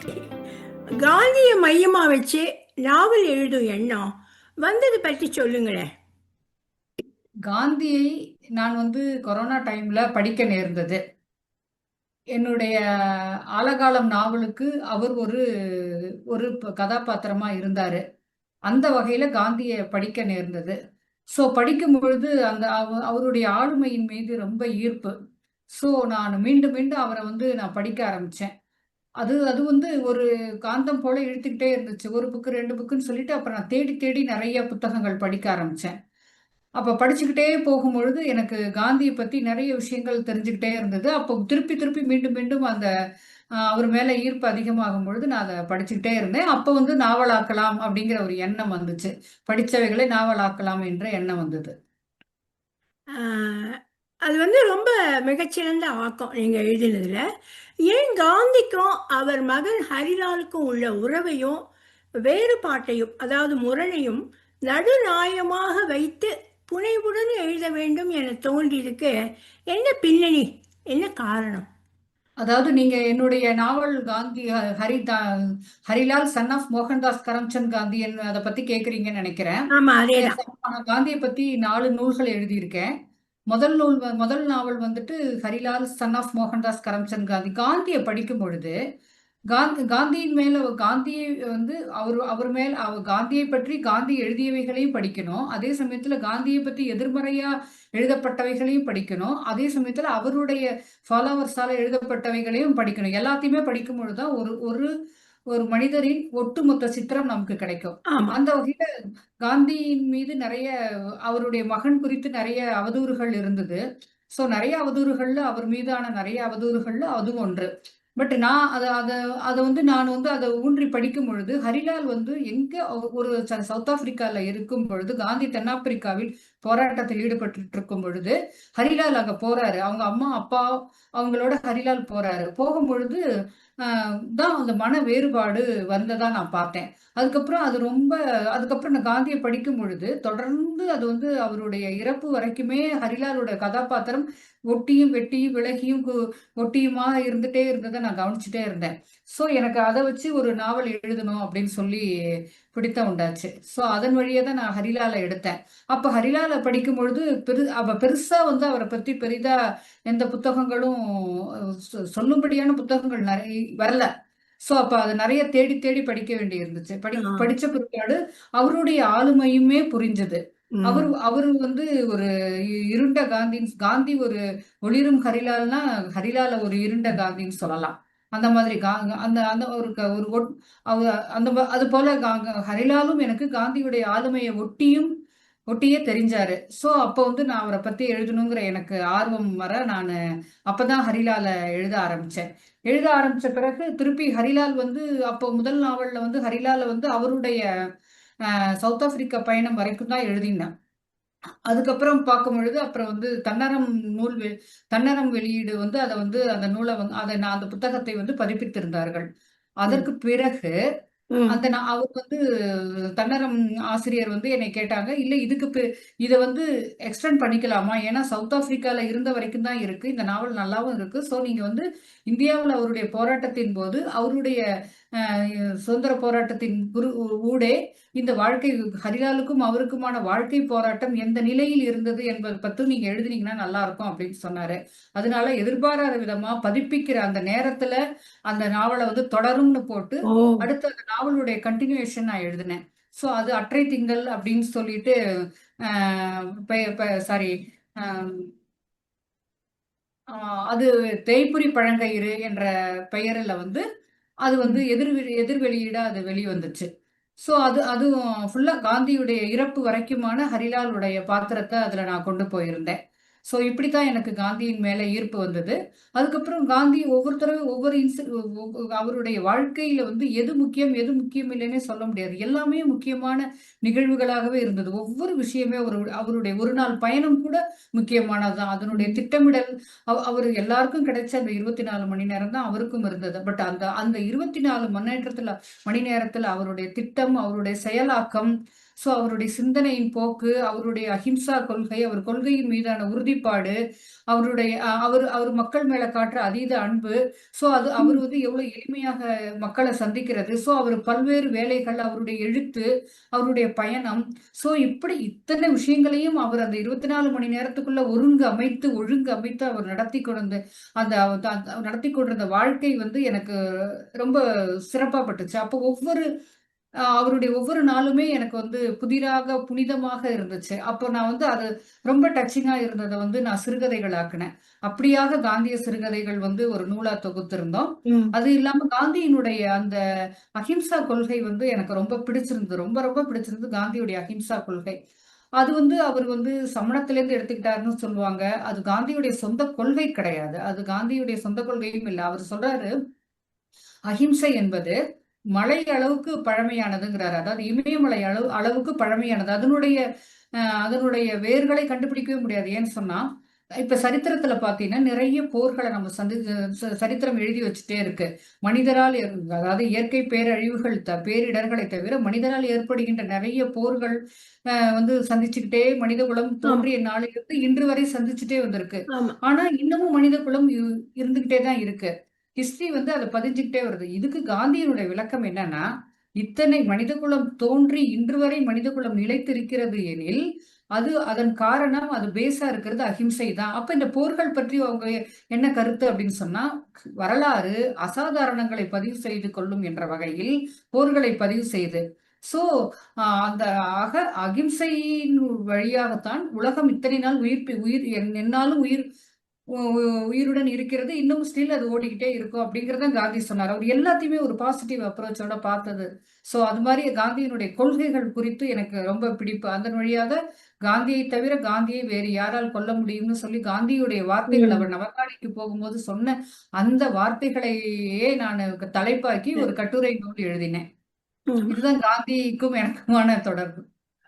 காந்திய மையமா வச்சு நாவல் எழுதும் எண்ணம் வந்தது பற்றி சொல்லுங்களேன். காந்தியை நான் கொரோனா டைம்ல படிக்க நேர்ந்தது. என்னுடைய ஆலகாலம் நாவலுக்கு அவர் ஒரு ஒரு கதாபாத்திரமா இருந்தாரு. அந்த வகையில காந்தியை படிக்க நேர்ந்தது. ஸோ படிக்கும் பொழுது அந்த அவருடைய ஆளுமையின் மீது ரொம்ப ஈர்ப்பு. ஸோ நான் மீண்டும் மீண்டும் அவரை நான் படிக்க ஆரம்பிச்சேன். அது அது ஒரு காந்தம் போல இழுத்துக்கிட்டே இருந்துச்சு. ஒரு புக்கு ரெண்டு புக்குன்னு சொல்லிட்டு அப்புறம் நான் தேடி தேடி நிறைய புத்தகங்கள் படிக்க ஆரம்பிச்சேன். அப்ப படிச்சுக்கிட்டே போகும்பொழுது எனக்கு காந்தியை பத்தி நிறைய விஷயங்கள் தெரிஞ்சுக்கிட்டே இருந்தது. அப்போ திருப்பி திருப்பி மீண்டும் மீண்டும் அந்த அவர் மேல ஈர்ப்பு அதிகமாகும் பொழுது நான் அதை படிச்சுக்கிட்டே இருந்தேன். அப்போ நாவலாக்கலாம் அப்படிங்கிற ஒரு எண்ணம் வந்துச்சு. படிச்சவைகளை நாவலாக்கலாம் என்ற எண்ணம் வந்தது. ஆஹ், அது ரொம்ப மிகச்சிறந்த ஆக்கம் நீங்க எழுதினதுல. ஏன் காந்திக்கும் அவர் மகன் ஹரிலாலுக்கும் உள்ள உறவையும் வேறுபாட்டையும், அதாவது முரணையும் நடுநாயகமாக வைத்து புனைவுடன் எழுத வேண்டும் என தோன்றியதுக்கு என்ன பின்னணி, என்ன காரணம்? அதாவது நீங்க என்னுடைய நாவல் காந்தி ஹரிலால் சன் ஆஃப் மோகன்தாஸ் கரம்சந்த் காந்தி அதை பத்தி கேக்குறீங்கன்னு நினைக்கிறேன். ஆமா, அதேதான். நான் காந்தியை பத்தி 4 நூல்கள் எழுதியிருக்கேன். முதல் நாவல் ஹரிலால் சன் ஆஃப் மோகன்தாஸ் கரம்சந்த் காந்தி. காந்தியை படிக்கும் பொழுது காந்தியின் மேல காந்தியை அவர் அவர் மேல் அவர் காந்தியை பற்றி காந்தி எழுதியவைகளையும் படிக்கணும். அதே சமயத்துல காந்தியை பற்றி எதிர்மறையா எழுதப்பட்டவைகளையும் படிக்கணும். அதே சமயத்துல அவருடைய ஃபாலோவர்ஸால எழுதப்பட்டவைகளையும் படிக்கணும். எல்லாத்தையுமே படிக்கும் பொழுதுதான் ஒரு ஒரு ஒரு மனிதரின் ஒட்டுமொத்த சித்திரம் நமக்கு கிடைக்கும். ஆமா. அந்த வகையில காந்தியின் மீது நிறைய அவருடைய மகன் குறித்து நிறைய அவதூறுகள் இருந்தது. சோ நிறைய அவதூறுகள்ல அவர் மீதான நிறைய அவதூறுகள்ல அதுவும் ஒன்று. பட் நான் அதை அதை அதை நான் அதை ஊன்றி படிக்கும் பொழுது ஹரிலால் எங்க ஒரு சவுத் ஆப்பிரிக்கால இருக்கும் பொழுது காந்தி தென்னாப்பிரிக்காவில் போராட்டத்தில் ஈடுபட்டு இருக்கும் பொழுது ஹரிலால் அங்க போறாரு. அவங்க அம்மா அப்பா அவங்களோட ஹரிலால் போறாரு. போகும் பொழுது தான் அந்த மன வேறுபாடு வந்ததா நான் பார்த்தேன். அதுக்கப்புறம் அது ரொம்ப அதுக்கப்புறம் நான் காந்தியை படிக்கும் பொழுது தொடர்ந்து அது அவருடைய இறப்பு வரைக்குமே ஹரிலாலோட கதாபாத்திரம் ஒட்டியும் வெட்டியும் விலகியும் ஒட்டியுமா இருந்துட்டே இருந்ததை நான் கவனிச்சுட்டே இருந்தேன். ஸோ எனக்கு அதை வச்சு ஒரு நாவல் எழுதணும் அப்படின்னு சொல்லி பிடித்தம் உண்டாச்சு. ஸோ அதன் வழியே தான் நான் ஹரிலாலை எடுத்தேன். அப்ப ஹரிலாலை படிக்கும் பொழுது அவ பெருசா அவரை பத்தி பெரிதா எந்த புத்தகங்களும் சொல்லும்படியான புத்தகங்கள் நிறைய வரல. சோ அப்ப அது நிறைய தேடி தேடி படிக்க வேண்டி இருந்துச்சு. படிச்ச பிற்பாடு அவருடைய ஆளுமையுமே புரிஞ்சது. அவரு ம். அவரு ஒரு இருண்ட காந்தி ஒரு ஒளிரும் ஹரிலால்னா ஹரிலால ஒரு இருண்ட காந்தின்னு சொல்லலாம். அந்த மாதிரி அந்த அந்த ஒரு ஒரு அது போல ஹரிலாலும் எனக்கு காந்தியுடைய ஆளுமையை ஒட்டியே தெரிஞ்சாரு. சோ அப்ப நான் அவரை பத்தி எழுதணுங்கிற எனக்கு ஆர்வம் வர நான் அப்பதான் ஹரிலால எழுத ஆரம்பிச்சேன். எழுத ஆரம்பிச்ச பிறகு திருப்பி ஹரிலால் அப்போ முதல் நாவல்ல ஹரிலால அவருடைய சவுத் ஆப்பிரிக்கா பயணம் வரைக்கும் தான் எழுதினேன். அதுக்கப்புறம் பார்க்கும் பொழுது அப்புறம் தன்னரம் வெளியீடு அதை அந்த நூலை அதை நான் அந்த புத்தகத்தை பதிப்பித்திருந்தார்கள். ம். அதற்கு பிறகு ம். அந்த நான் அவர் தன்னரம் ஆசிரியர் என்னை கேட்டாங்க, இல்ல இதை எக்ஸ்டெண்ட் பண்ணிக்கலாமா, ஏன்னா சவுத் ஆப்பிரிக்கால இருந்த வரைக்கும் தான் இருக்கு, இந்த நாவல் நல்லாவும் இருக்கு. சோ நீங்க இந்தியாவில் அவருடைய போராட்டத்தின் போது அவருடைய சுதந்திர போராட்டத்தின் ஊடே இந்த வாழ்க்கை ஹரிலாலுக்கும் அவருக்குமான வாழ்க்கை போராட்டம் எந்த நிலையில் இருந்தது என்பதை பத்தி நீங்க எழுதுனீங்கன்னா நல்லா இருக்கும் அப்படின்னு சொன்னாரு. அதனால எதிர்பாராத விதமா பதிப்பிக்கிற அந்த நேரத்துல அந்த நாவலை தொடரும்னு போட்டு ஓ. அடுத்து அந்த நாவலுடைய கண்டினியூஷன் நான் எழுதினேன். ஸோ அது அற்றை திங்கள் அப்படின்னு சொல்லிட்டு சாரி, அது தேய்புரி பழங்கயிறு என்ற பெயரில் அது ம். எதிர் வெளியீடா அது வெளிவந்துச்சு. ஸோ அதுவும் ஃபுல்லா காந்தியுடைய இறப்பு வரைக்குமான ஹரிலாலுடைய பாத்திரத்தை அதுல நான் கொண்டு போயிருந்தேன். ஸோ இப்படித்தான் எனக்கு காந்தியின் மேல ஈர்ப்பு வந்தது. அதுக்கப்புறம் காந்தி ஒவ்வொருத்தரும் ஒவ்வொரு அவருடைய வாழ்க்கையில எது முக்கியம் எது முக்கியம் இல்லைன்னே சொல்ல முடியாது. எல்லாமே முக்கியமான நிகழ்வுகளாகவே இருந்தது. ஒவ்வொரு விஷயமே அவருடைய ஒரு நாள் பயணம் கூட முக்கியமானதுதான். அதனுடைய ம். திட்டமிடல் அவரு எல்லாருக்கும் கிடைச்ச அந்த 24 மணி நேரம் தான் அவருக்கும் இருந்தது. பட் அந்த அந்த 24 மணி நேரத்துல அவருடைய திட்டம் அவருடைய செயலாக்கம் ஸோ அவருடைய சிந்தனையின் போக்கு, அவருடைய அஹிம்சா கொள்கை, அவர் கொள்கையின் மீதான உறுதிப்பாடு, அவருடைய அவர் அவர் மக்கள் மேல காட்டுற அதீத அன்பு. ஸோ அது அவர் ம். வந்து எவ்வளவு எளிமையாக மக்களை சந்திக்கிறது. ஸோ அவர் பல்வேறு வேலைகள், அவருடைய எழுத்து, அவருடைய பயணம். ஸோ இப்படி இத்தனை விஷயங்களையும் அவர் அந்த 24 மணி நேரத்துக்குள்ள ஒழுங்கு அமைத்து அவர் நடத்தி கொண்டு அந்த நடத்தி கொண்டிருந்த வாழ்க்கை வந்து எனக்கு ரொம்ப சிறப்பா பட்டுச்சு. அப்போ அவருடைய ஒவ்வொரு நாளுமே எனக்கு வந்து புதிராக, புனிதமாக இருந்துச்சு. அப்போ நான் வந்து அது ரொம்ப டச்சிங்கா இருந்தத வந்து நான் சிறுகதைகள் ஆக்குனேன். அப்படியாக காந்திய சிறுகதைகள் வந்து ஒரு நூலா தொகுத்திருந்தோம். ம். அது இல்லாம காந்தியினுடைய அந்த அஹிம்சா கொள்கை வந்து எனக்கு ரொம்ப பிடிச்சிருந்தது. ரொம்ப ரொம்ப பிடிச்சிருந்தது காந்தியுடைய அஹிம்சா கொள்கை. அது வந்து அவர் வந்து சமணத்திலேருந்து எடுத்துக்கிட்டாருன்னு சொல்லுவாங்க. அது காந்தியுடைய சொந்த கொள்கை கிடையாது. அது காந்தியுடைய சொந்த கொள்கையும் இல்ல. அவர் சொல்றாரு, அஹிம்சை என்பது மலை அளவுக்கு பழமையானதுங்கிறாரு. அதாவது இமயமலை அளவுக்கு பழமையானது. அதனுடைய வேர்களை கண்டுபிடிக்கவே முடியாது. ஏன்னு சொன்னா, இப்ப சரித்திரத்துல பார்த்தீங்கன்னா, நிறைய போர்கள நம்ம சரித்திரம் எழுதி வச்சுட்டே இருக்கு. மனிதரால் அதாவது இயற்கை பேரழிவுகள் பேரிடர்களை தவிர மனிதரால் ஏற்படுகின்ற நிறைய போர்கள் வந்து சந்திச்சுக்கிட்டே மனிதகுலம் ஆமா, தோன்றிய நாளிலிருந்து இன்று வரை சந்திச்சுட்டே வந்திருக்கு. ஆமா. ஆனா இன்னமும் மனிதகுலம் இருந்துகிட்டே தான் இருக்கு. ஹிஸ்டரி வந்து அத பதிஞ்சுகிட்டே வருது. இதுக்கு காந்தியினுடைய விளக்கம் என்னன்னா, இத்தனை மனிதகுலம் தோன்றி இன்று வரை மனிதகுலம் நிலைத்திருக்கிறது எனில், அதன் காரணம் அது பேஸா இருக்கிறது அஹிம்சை தான். அப்ப இந்த போர்கள் பற்றி அவங்க என்ன கருத்து அப்படின்னு சொன்னா, வரலாறு அசாதாரணங்களை பதிவு செய்து கொள்ளும் என்ற வகையில் போர்களை பதிவு செய்து. சோ அந்த அகிம்சையின் வழியாகத்தான் உலகம் இத்தனை நாள் எந்நாளும் உயிருடன் இருக்கிறது. இன்னும் ஸ்டில் அது ஓடிக்கிட்டே இருக்கும் அப்படிங்கிறத காந்தி சொன்னார். அவர் எல்லாத்தையுமே ஒரு பாசிட்டிவ் அப்ரோச்சோட பார்த்தது. சோ அது மாதிரி காந்தியினுடைய கொள்கைகள் குறித்து எனக்கு ரொம்ப பிடிப்பு. அதன் வழியாக காந்தியை தவிர காந்தியை வேறு யாரால் கொல்ல முடியும்னு சொல்லி காந்தியுடைய வார்த்தைகள் ம். அவர் நவகாணிக்கு போகும்போது சொன்ன அந்த வார்த்தைகளையே நான் தலைப்பாக்கி ஒரு கட்டுரை நூல் எழுதினேன். ம். இதுதான் காந்திக்கும் எனக்குமான தொடர்பு.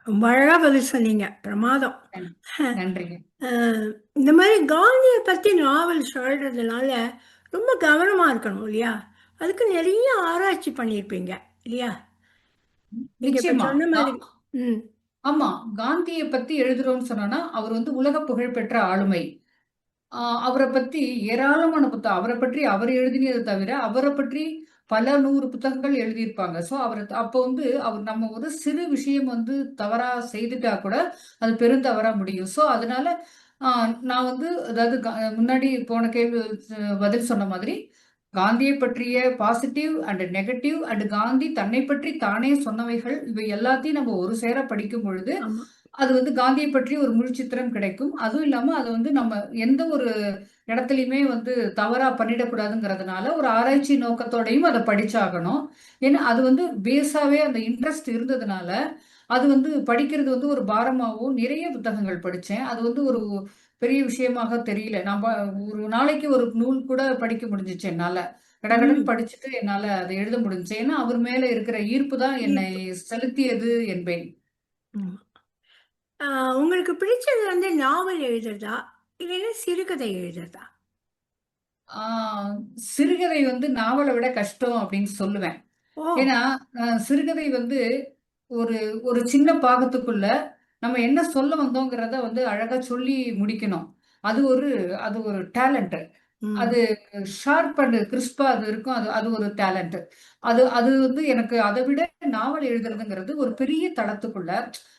ரொம்ப அழகா பதில் சொன்னீங்க. பிரமாதம். நன்- நன்றிங்க. இந்த மாதிரி காந்தியை பற்றி நாவல் சொல்கிறதுனால ரொம்ப கவனமாக இருக்கணும் இல்லையா? அதுக்கு நிறைய ஆராய்ச்சி பண்ணியிருப்பீங்க இல்லையா? நீங்கள் இப்போ நிச்சயமா. சொன்ன மாதிரி. ம். ஆமா. காந்திய பத்தி எழுதுறோம்னு சொன்னோம்னா, அவர் வந்து உலக புகழ்பெற்ற ஆளுமை. அவர பத்தி ஏராளமான அவர பற்றி அவர் எழுதினத தவிர, அவர பற்றி பல 100 புத்தகங்கள் எழுதியிருப்பாங்க. ஸோ அப்போ வந்து நம்ம ஒரு சிறு விஷயம் வந்து தவறா செய்துட்டா கூட, அது பெருந்தவறா முடியும். ஸோ அதனால அ நான் வந்து அதாவது முன்னாடி போன கேள்வி பதில் சொன்ன மாதிரி, காந்தியை பற்றிய positive and negative and Gandhi தன்னை பற்றி தானே சொன்னவைகள், இவை எல்லாத்தையும் நம்ம ஒரு சேர படிக்கும் பொழுது, ஆமாம். அது வந்து காந்தியை பற்றி ஒரு முழு சித்திரம் கிடைக்கும். அதுவும் இல்லாம அத வந்து நம்ம எந்த ஒரு இடத்துலயுமே வந்து தவறா பண்ணிடக்கூடாதுங்கிறதுனால, ஒரு ஆராய்ச்சி நோக்கத்தோடையும் அத படிச்சாகணும். ஏன்னா, அது வந்து பேஸாவே அந்த இன்ட்ரெஸ்ட் இருந்ததுனால, அது வந்து படிக்கிறது வந்து ஒரு பாரமாவும் நிறைய புத்தகங்கள் படிச்சேன். அது வந்து ஒரு பெரிய விஷயமாக தெரியல. ஒரு நாளைக்கு ஒரு நூல் கூட படிக்க முடிஞ்சுச்சு என்னால. கடகடன்னு ம். படிச்சுட்டு என்னால அத எழுத முடிஞ்சுச்சு. ஏன்னா, அவர் மேல இருக்கிற ஈர்ப்பு தான் என்னை ஈர்ப்பு. செலுத்தியது என்பேன். ம். உங்களுக்கு பிடிச்சது வந்து நாவல் எழுதுறதா இல்லைன்னா சிறுகதை எழுதுறதா? ஆ சிறுகதை வந்து நாவல விட கஷ்டம் அப்படின்னு சொல்லுவேன். ஓ. ஏன்னா, சிறுகதை வந்து ஒரு ஒரு சின்ன பாகத்துக்குள்ள நம்ம என்ன சொல்ல வந்தோங்கிறத வந்து அழகா சொல்லி முடிக்கணும். அது ஒரு அது ஒரு டேலண்ட். ம். அது ஷார்ப் அண்ட் கிறிஸ்பா அது இருக்கும். அது அது ஒரு டேலண்ட். அது அது வந்து எனக்கு அத விட நாவல் எழுதுறதுங்கிறது ஒரு பெரிய தளத்துக்குள்ள,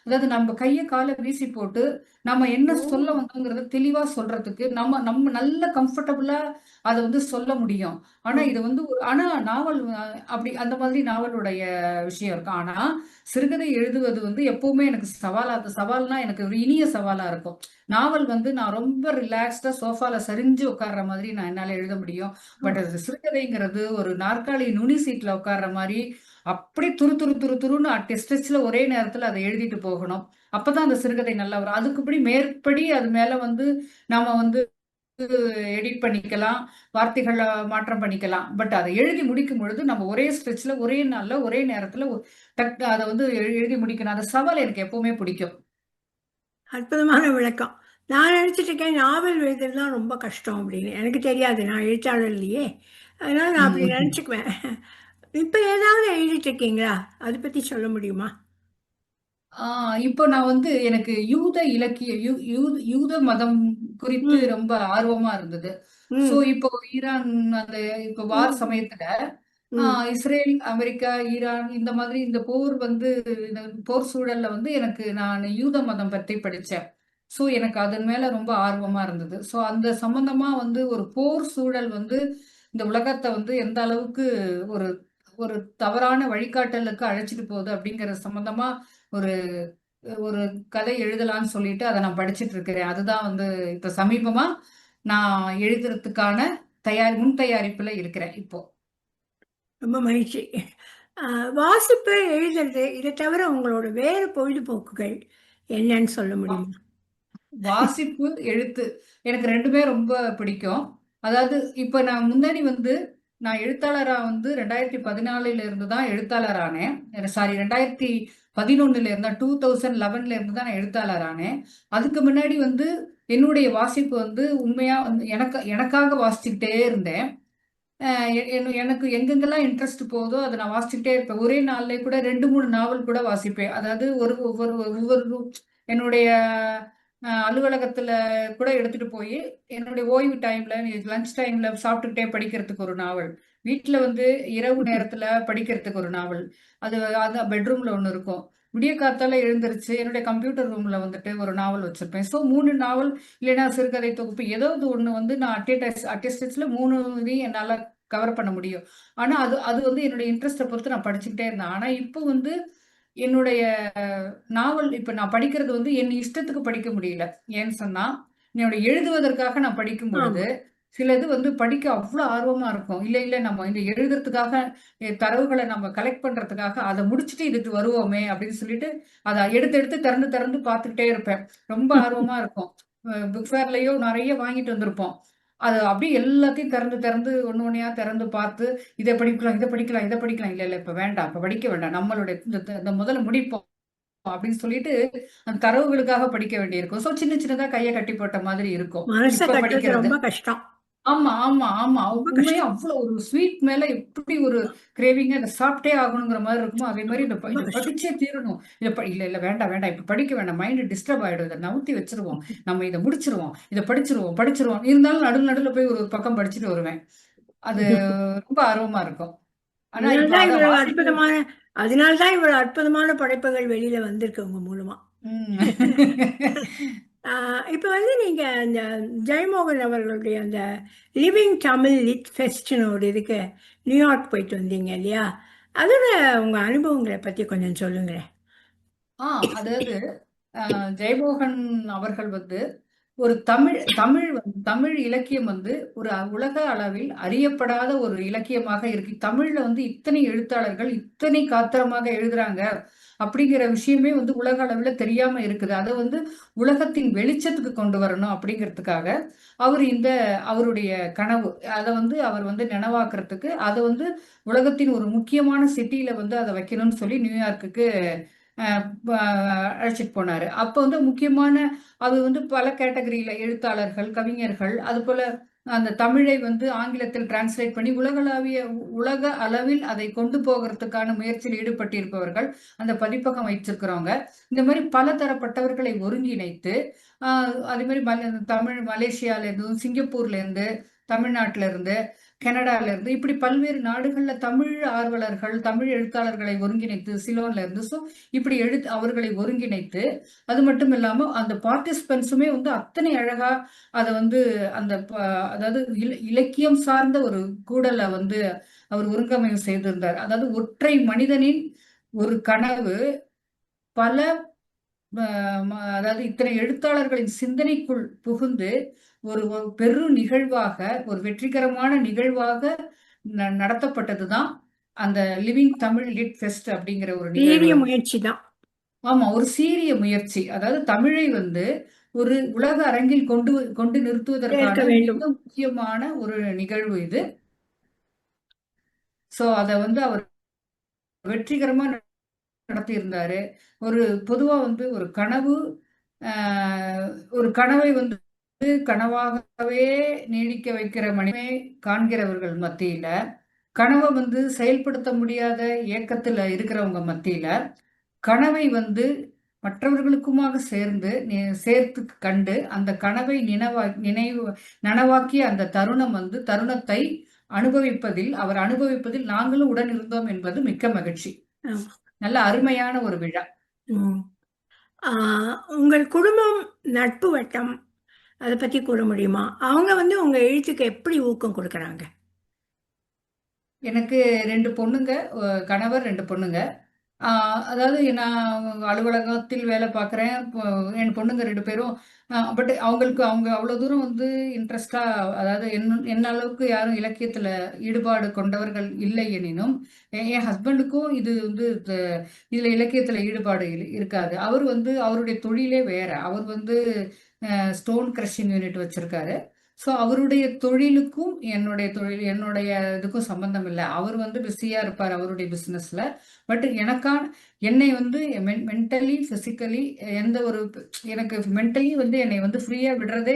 அதாவது நம்ம கைய கால வீசி போட்டு, நம்ம என்ன ஓ. சொல்ல வந்தோங்கிறத தெளிவா சொல்றதுக்கு, நம்ம நம்ம நல்ல கம்ஃபர்டபுளா அத வந்து சொல்ல முடியும். ஆனா ம். இது வந்து ஆனா நாவல் அப்படி அந்த மாதிரி நாவலுடைய விஷயம் இருக்கு. ஆனா சிறுகதை எழுதுவது வந்து எப்பவுமே எனக்கு சவால்னா எனக்கு ஒரு இனிய சவாலா இருக்கும். நாவல் வந்து நான் ரொம்ப ரிலாக்ஸ்டா சோஃபால சரிஞ்சு உட்கார்ற மாதிரி என்னால எழுத முடியும். ஓ. பட் அது சிறுகதைங்கிறது ஒரு நாற்காலி நுனி சீட்ல உட்கார்ற மாரி, அப்படி துரு துரு துரு துருன்னு ஸ்ட்ரெச்ல ஒரே நேரத்துல அத எழுதிட்டு போகணும். அப்பதான் அந்த சிறுகதை நல்லா வரும். அதுக்குப்படி மேற்படி அது மேல வந்து நாம வந்து எடிட் பண்ணிக்கலாம். வார்த்தைகள மாற்றம் பண்ணிக்கலாம். பட் அத எழுதி முடிக்கும் பொழுது நம்ம ஒரே ஸ்ட்ரெச்ல, ஒரே நாள்ல, ஒரே நேரத்துல அத வந்து எழுதி முடிக்கணும். அந்த சவால் எனக்கு எப்பவுமே பிடிக்கும். அற்புதமான விளக்கம். நான் நினச்சிட்டு இருக்கேன் நாவல் எழுதுறது தான் ரொம்ப கஷ்டம் அப்படின்னு. எனக்கு தெரியாது. நான் எழுத்தாளர் இல்லையே. அதனால நான் அப்படி ம். நினச்சிக்குவேன். இப்போ ஏதாவது எழுதிட்டு இருக்கீங்களா? அதை பற்றி சொல்ல முடியுமா? இப்போ நான் வந்து எனக்கு யூத இலக்கிய யூத மதம் குறித்து ம். ரொம்ப ஆர்வமா இருந்தது. சோ ம். இப்போ ஈரான் அந்த இப்போ வார் ம். சமயத்துல ம். இஸ்ரேல், அமெரிக்கா, ஈரான் இந்த மாதிரி இந்த போர் வந்து இந்த போர் சூழல்ல வந்து நான் யூத மதம் பத்தி படிச்சேன். சோ எனக்கு அதன் மேல ரொம்ப ஆர்வமா இருந்தது. சோ அந்த சம்பந்தமா வந்து ஒரு போர் சூழல் வந்து இந்த உலகத்தை வந்து எந்த அளவுக்கு ஒரு ஒரு தவறான வழிகாட்டலுக்கு அழைச்சிட்டு போகுது அப்படிங்கறது சம்பந்தமா ஒரு ஒரு கதை எழுதலாம்னு சொல்லிட்டு அதை நான் படிச்சிட்டு இருக்கிறேன். அதுதான் வந்து இப்ப சமீபமா நான் எழுதுறதுக்கான முன் தயாரிப்புல இருக்கிறேன் இப்போ. ரொம்ப மகிழ்ச்சி. அ வாசிப்பு, எழுதுறது இத தவிர உங்களோட வேறு பொழுதுபோக்குகள் என்னன்னு சொல்ல முடியுமா? வாசிப்பு, எழுத்து எனக்கு 2மே ரொம்ப பிடிக்கும். அதாவது இப்ப நான் முன்னாடி வந்து நான் எழுத்தாளரா வந்து 2014ல இருந்து தான் எழுத்தாளர் ஆனேன். சாரி 2011ல இருந்தா 2011ல இருந்து தான் நான் எழுத்தாளர் ஆனேன். அதுக்கு முன்னாடி வந்து என்னுடைய வாசிப்பு வந்து உண்மையா வந்து எனக்காக வாசிச்சுக்கிட்டே இருந்தேன். அ எனக்கு எங்கெங்கெல்லாம் இன்ட்ரெஸ்ட் போகுதோ அத நான் வாசிச்சுக்கிட்டே இருப்பேன். ஒரே நாள்லயே கூட 2, 3 நாவல் கூட வாசிப்பேன். அதாவது ஒவ்வொரு ஒவ்வொரு என்னுடைய அலுவலகத்துல கூட எடுத்துட்டு போயி, என்னுடைய ஓய்வு டைம்ல, லஞ்ச் டைம்ல சாப்பிட்டுக்கிட்டே படிக்கிறதுக்கு ஒரு நாவல். வீட்ல வந்து இரவு நேரத்துல படிக்கிறதுக்கு ஒரு நாவல். அது அது பெட்ரூம்ல ஒண்ணு இருக்கும். விடிய காத்தால எழுந்திருச்சு என்னுடைய கம்ப்யூட்டர் ரூம்ல வந்துட்டு ஒரு நாவல் வச்சிருப்பேன். ஸோ 3 நாவல் இல்லைன்னா சிறுகதை தொகுப்பு ஏதாவது ஒண்ணு வந்து நான் அட் எ ஸ்ட்ரெச்ல 3 இதையும் என்னால கவர் பண்ண முடியும். ஆனா அது அது வந்து என்னுடைய இன்ட்ரெஸ்ட்ட பொறுத்து நான் படிச்சுக்கிட்டே இருந்தேன். ஆனா இப்போ வந்து என்னுடைய நாவல் இப்ப நான் படிக்கிறது வந்து என் இஷ்டத்துக்கு படிக்க முடியல. ஏன்னு சொன்னா, என்னோட எழுதுவதற்காக நான் படிக்கும் பொழுது, ஆமா. சிலது வந்து படிக்க அவ்ளோ ஆர்வமா இருக்கும். இல்ல, இல்ல நம்ம இந்த எழுதுறதுக்காக தரவுகள நம்ம கலெக்ட் பண்றதுக்காக அத முடிச்சுட்டு இதுக்கு வருவோமே அப்படின்னு சொல்லிட்டு, அத எடுத்து எடுத்து திறந்து திறந்து பார்த்துக்கிட்டே இருப்பேன். ரொம்ப ஆர்வமா இருக்கும். புக் ஃபேர்லயோ நெறைய வாங்கிட்டு வந்திருப்போம். அது அப்படியே எல்லாத்தையும் திறந்து திறந்து ஒண்ணு ஒண்ணையா திறந்து பார்த்து, இத படிக்கலாம், இத படிக்கலாம், இத படிக்கலாம். இல்ல, இல்ல இப்ப வேண்டாம். இப்ப படிக்க வேண்டாம். நம்மளுடைய இந்த முதல்ல முடிப்போம். அப்படின்னு சொல்லிட்டு அந்த தரவுகளுக்காக படிக்க வேண்டியிருக்கும். சோ சின்ன சின்னதா கைய கட்டி போட்ட மாதிரி இருக்கும். மனச இப்ப கட்டுறது படிக்கிறது. ரொம்ப கஷ்டம். ஆமா, ஆமா, ஆமா. ரொம்ப உண்மையா கஷ்டம். அவ்ளோ ஒரு ஸ்வீட் மேல எப்படி ஒரு கிரேவிங்கா இத சாப்பிட்டே ஆகணுங்கிற மாரி இருக்குமோ, அதே மாரி ரொம்ப இத கஷ்டம். படிச்சே தீரணும். இல்ல, இல்ல வேண்டாம், வேண்டாம். இப்ப படிக்க வேண்டாம். மைண்ட் டிஸ்டர்ப் ஆயிடும். இத நவுத்தி வச்சுருவோம். நம்ம இத முடிச்சுருவோம். இத படிச்சுருவோம், படிச்சுருவோம். இருந்தாலும் நடுவுல போய் ஒரு பக்கம் படிச்சுட்டு வருவேன். அது ரொம்ப ஆர்வமா இருக்கும். ஆனா அதனால இப்ப தான் அத இவ்வளவு வாசிப்பு. அற்புதமான அதனால தான் இவ்வளவு அற்புதமான படைப்புகள் வெளியில வந்திருக்கு உங்க மூலமா. ம். ஆ, இப்ப வந்து நீங்க அந்த ஜெயமோகன் அவர்களுடைய அந்த லிவிங் தமிழ் லிட் ஃபெஸ்ட்னு ஒரு இதுக்கு நியூயார்க் போயிட்டு வந்தீங்க இல்லையா? அதோட உங்க அனுபவங்களை பத்தி கொஞ்சம் சொல்லுங்களேன். ஆ அதாவது ஜெயமோகன் அவர்கள் வந்து ஒரு தமிழ் இலக்கியம் வந்து ஒரு உலக அளவில் அறியப்படாத ஒரு இலக்கியமாக இருக்கு. தமிழ்ல வந்து இத்தனை எழுத்தாளர்கள் இத்தனை காத்திரமாக எழுதுறாங்க அப்படிங்கிற விஷயமே வந்து உலக அளவுல தெரியாம இருக்குது. அத வந்து உலகத்தின் வெளிச்சத்துக்கு கொண்டு வரணும் அப்படிங்கிறதுக்காக அவர் அவருடைய கனவு அத வந்து அவர் வந்து நனவாக்குறதுக்கு அத வந்து உலகத்தின் ஒரு முக்கியமான சிட்டில வந்து அத வைக்கணும்னு சொல்லி நியூயார்க்குக்கு அ ப அழைச்சிட்டு போனாரு. அப்ப வந்து முக்கியமான அது வந்து பல கேட்டகரியில எழுத்தாளர்கள், கவிஞர்கள், அதுபோல அந்த தமிழை வந்து ஆங்கிலத்தில் டிரான்ஸ்லேட் பண்ணி உலக அளவில் அதை கொண்டு போகறதுக்கான முயற்சியில் ஈடுபட்டிருப்பவர்கள், அந்த பதிப்பகம் வைச்சிருக்கிறவங்க. இந்த மாரி பல தரப்பட்டவர்களை ஒருங்கிணைத்து, அ அதே மாரி மலேசியால இருந்தும், சிங்கப்பூர்ல இருந்து, தமிழ்நாட்டுல இருந்து, கனடால இருந்து இப்படி பல்வேறு நாடுகள்ல தமிழ் ஆர்வலர்கள், தமிழ் எழுத்தாளர்களை ஒருங்கிணைத்து சிலோன்ல இருந்து இப்படி அவர்களை ஒருங்கிணைத்து அது மட்டும் இல்லாம அந்த பார்ட்டிசிபென்ட்ஸுமே வந்து அத்தனை அழகா அத வந்து அந்த அதாவது இலக்கியம் சார்ந்த ஒரு கூடல வந்து அவர் ஒருங்கமைவு செய்திருந்தார். அதாவது ஒற்றை மனிதனின் ஒரு கனவு பல அதாவது இத்தனை எழுத்தாளர்களின் சிந்தனைக்குள் புகுந்து ஒரு பெரு நிகழ்வாக ஒரு வெற்றிகரமான நிகழ்வாக நடத்தப்பட்டதுதான் அந்த லிவிங் தமிழ் லிட் ஃபெஸ்ட் அப்படிங்கிற ஒரு நிகழ்வு. சீரிய முயற்சி தான். ஆமா. ஒரு சீரிய முயற்சி. அதாவது தமிழை வந்து ஒரு உலக அரங்கில் கொண்டு கொண்டு நிறுத்துவதற்கான சேர்க்க மிக வேண்டும். முக்கியமான ஒரு நிகழ்வு இது. சோ அத வந்து அவர் வெற்றிகரமா நடத்தியிருந்தாரு. ஒரு பொதுவா வந்து அ ஒரு கனவை வந்து கனவாகவே நீடிக்க வைக்கிற மனிதனை காண்கிறவர்கள் மத்தியில, கனவ வந்து செயல்படுத்த முடியாத ஏக்கத்துல இருக்கிறவங்க மத்தியில, கனவை வந்து மற்றவர்களுக்குமாக சேர்த்து கண்டு அந்த கனவை நனவாக்கிய அந்த தருணத்தை அவர் அனுபவிப்பதில் நாங்களும் உடன் இருந்தோம் என்பது மிக்க மகிழ்ச்சி. ஆமா. நல்ல அருமையான ஒரு விழா. ம். உங்கள் குடும்பம், நட்பு வட்டம் அதை பத்தி கூற முடியுமா? அவங்க உங்க எழுத்துக்கு எப்படி ஊக்கம் கொடுக்கறாங்க? எனக்கு 2 பொண்ணுங்க. கணவர், 2 பொண்ணுங்க. அதாவது நான் அலுவலகத்தில் வேலை பார்க்குறேன். என் பொண்ணுங்க 2 பேரும் பட் அவங்க அவ்வளோ தூரம் இன்ட்ரெஸ்ட்டா, அதாவது என்ன அளவுக்கு யாரும் இலக்கியத்துல ஈடுபாடு கொண்டவர்கள் இல்லை எனினும், என் ஹஸ்பண்டுக்கும் இது இதுல இலக்கியத்துல ஈடுபாடு இருக்காது. அவர் அவருடைய தொழிலே வேற. அவர் ஸ்டோன் கிரஷிங் யூனிட் வச்சிருக்காரு. ஸோ அவருடைய தொழிலுக்கும் என்னுடைய இதுக்கும் சம்பந்தம் இல்லை. அவர் பிஸியா இருப்பார் அவருடைய பிசினஸ்ல. பட் என்னை மென்டலி பிசிக்கலி எந்த ஒரு எனக்கு மென்டலி என்னை ஃப்ரீயா விடுறதே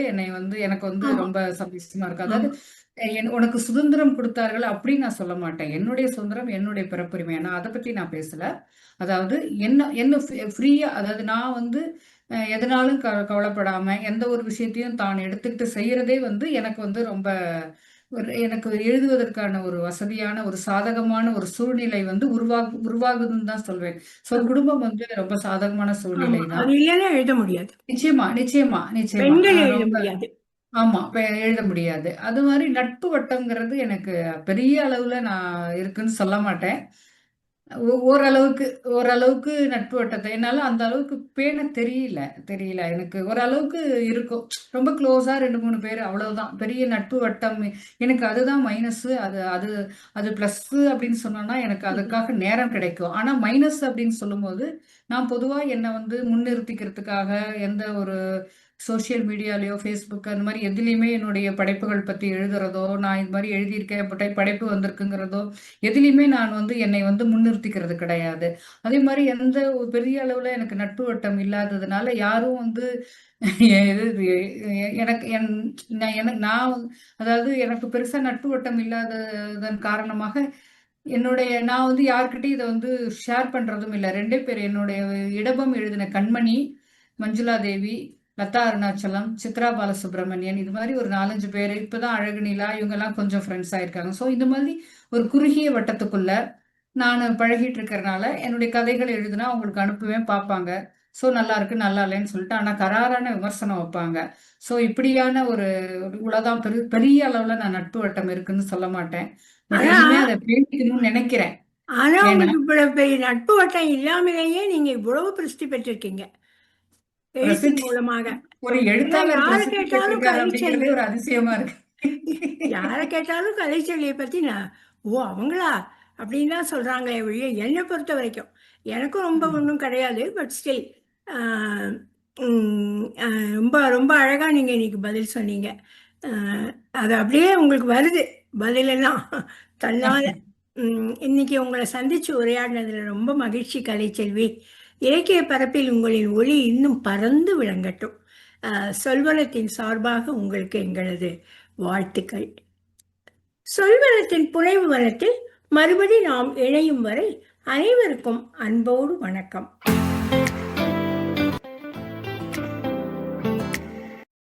எனக்கு ஆமா. ரொம்ப சந்தோஷமா இருக்கு. அதாவது உனக்கு சுதந்திரம் கொடுத்தார்கள் அப்படின்னு நான் சொல்ல மாட்டேன். என்னுடைய சுதந்திரம், என்னுடைய பிறப்புரிமை. நான் அதை பத்தி நான் பேசல. அதாவது என்ன ஃப்ரீயா, அதாவது நான் எதனாலும் கவலைப்படாம எந்த ஒரு விஷயத்தையும் தான் எடுத்துக்கிட்டு செய்யறதே எனக்கு ரொம்ப எனக்கு எழுதுவதற்கான ஒரு வசதியான, ஒரு சாதகமான ஒரு சூழ்நிலை உருவாகுதுன்னு தான் சொல்வேன். சோ குடும்பம் ரொம்ப சாதகமான சூழ்நிலை தான். அது இல்லைன்னா எழுத முடியாது. நிச்சயமா, நிச்சயமா, நிச்சயமா. பெண்கள் எழுத ரொம்ப முடியாது. ஆமா. எழுத முடியாது. அது மாதிரி நட்பு வட்டம்ங்கிறது எனக்கு பெரிய அளவுல நான் இருக்குன்னு சொல்ல மாட்டேன். ஓரளவுக்கு ஓரளவுக்கு நட்பு வட்டத்தை என்னால அந்த அளவுக்கு பேண தெரியல எனக்கு. ஓரளவுக்கு இருக்கும். ரொம்ப க்ளோஸா 2, 3 பேர் அவ்வளவுதான். பெரிய நட்பு வட்டம் எனக்கு அதுதான் மைனஸ். அது அது அது பிளஸ் அப்படின்னு சொன்னோம்னா எனக்கு அதுக்காக நேரம் கிடைக்கும். ஆனா மைனஸ் அப்படின்னு சொல்லும்போது, நான் பொதுவா என்னை முன்னிறுத்திக்கிறதுக்காக எந்த ஒரு சோசியல் மீடியாலயோ, ஃபேஸ்புக் அந்த மாதிரி எதுலயுமே என்னுடைய படைப்புகள் பத்தி எழுதுறதோ, நான் இது மாதிரி எழுதியிருக்கேன், படைப்பு வந்திருக்குங்கிறதோ, எதுலயுமே நான் என்னை முன்னிறுத்திக்கிறது கிடையாது. அதே மாதிரி எந்த ஒரு பெரிய அளவுல எனக்கு நட்பு வட்டம் இல்லாததுனால யாரும் எனக்கு நான் அதாவது எனக்கு பெருசா நட்பு வட்டம் இல்லாததன் காரணமாக நான் யார்கிட்டயும் இதை ஷேர் பண்றதும் இல்லை. 2 பேர் என்னுடைய இடபம் எழுதின கண்மணி, மஞ்சுளா தேவி, லதா அருணாச்சலம், சித்ரா பாலசுப்ரமணியன், இது மாதிரி ஒரு 4, 5 பேர். இப்பதான் அழகு நிலா, இவங்க எல்லாம் கொஞ்சம் ஃப்ரெண்ட்ஸ் ஆயிருக்காங்க. ஸோ இந்த மாதிரி ஒரு குறுகிய வட்டத்துக்குள்ள நான் பழகிட்டு இருக்கிறனால என்னுடைய கதைகள் எழுதுனா அவங்களுக்கு அனுப்புவேன், பார்ப்பாங்க. ஸோ நல்லா இருக்கு, நல்லா இல்லைன்னு சொல்லிட்டு ஆனா கராரான விமர்சனம் வைப்பாங்க. ஸோ இப்படியான ஒரு இவ்வளவுதான் பெரிய அளவுல நான் நட்பு வட்டம் இருக்குன்னு சொல்ல மாட்டேன். பட் ஆனா இனிமே அதை பேசிக்கணும்னு நினைக்கிறேன். ஆனா ஏன்னா உங்களுக்கு இவ்வளவு பெரிய நட்பு வட்டம் இல்லாமலேயே நீங்க இவ்வளவு பிரசித்தி பெற்றிருக்கீங்க எழுத்தின் பிரசித்தி மூலமாக. ஒரு ஏன்னா எழுத்தாளர் யாரை பிரசித்தி கேட்டாலும் பெற்றிருக்காரு கலைச்செல்வி, அப்படிங்கிறதே ஒரு அதிசயமா இருக்கு. யாரை கேட்டாலும் கலைச்செல்வியை பத்தி நான், ஓ அவங்களா அப்படின்னு தான் சொல்றாங்களே ஒழிய, என்னை பொறுத்த வரைக்கும் எனக்கும் ரொம்ப ஒன்றும் கிடையாது. பட் ஸ்டில் ரொம்ப ரொம்ப அழகா நீங்க இன்னைக்கு பதில் சொன்னீங்க. அது அப்படியே உங்களுக்கு வருது பதிலெல்லாம் தன்னால. இன்னைக்கு உங்களை சந்திச்சு உரையாடினதுல ரொம்ப மகிழ்ச்சி கலைச்செல்வி. இலக்கிய பரப்பில் உங்களின் ஒளி இன்னும் பறந்து விளங்கட்டும். சொல்வனத்தின் சார்பாக உங்களுக்கு எங்களது வாழ்த்துக்கள். சொல்வனத்தின் புனைவு வனத்தில் மறுபடி நாம் இணையும் வரை அனைவருக்கும் அன்போடு வணக்கம்.